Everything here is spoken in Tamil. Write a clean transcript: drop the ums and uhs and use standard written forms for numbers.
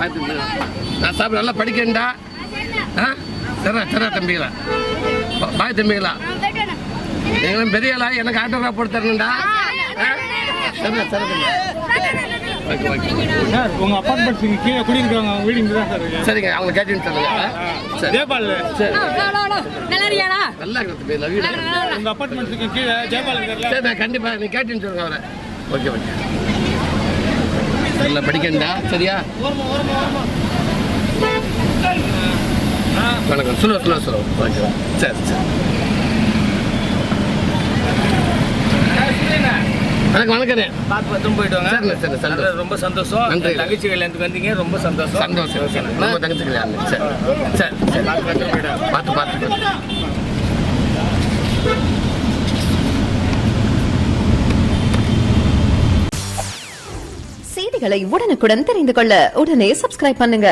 நான் சாப்பிட நல்லா படிக்கண்டா. சரா தம்பிகளா, பாய் தம்பிகளா, நீங்களும் பெரிய ஆளா, எனக்கு ஆட்டோகிராஃப் போட்டு தரணும்டா. உங்க அப்பார்ட்மெண்ட்ஸுக்கு கீழே குடியிருக்காங்க, அவங்க வீடு இங்கே தான் சார் இருக்கு. சரிங்க, அவங்க கேட்டீங்கன்னு சொல்லுங்க. ஜெயபால் சரி, நல்லா உங்க அப்பார்ட்மெண்ட்ஸுக்கு கீழே ஜெயபால் இருக்கார்ல. சரி, நான் கண்டிப்பாக நீ கேட்டீங்கன்னு சொல்லுங்க அவரை. ஓகே நல்லா படிக்கண்டா. சரியா? வணக்கம். சொல்லுவோம். ஓகே, சரி. வணக்கண்ணே. பார்த்து போயிட்டு வாங்க. சரி, ரொம்ப சந்தோஷம். நன்றி. தங்கச்சி கல்யாணத்துக்கு வந்தீங்க, ரொம்ப சந்தோஷம். நம்ம தங்கச்சி கல்யாணம். சரி, பார்த்து. செய்திகளை உடனுக்குடன் தெரிந்து கொள்ள உடனே சப்ஸ்கிரைப் பண்ணுங்க.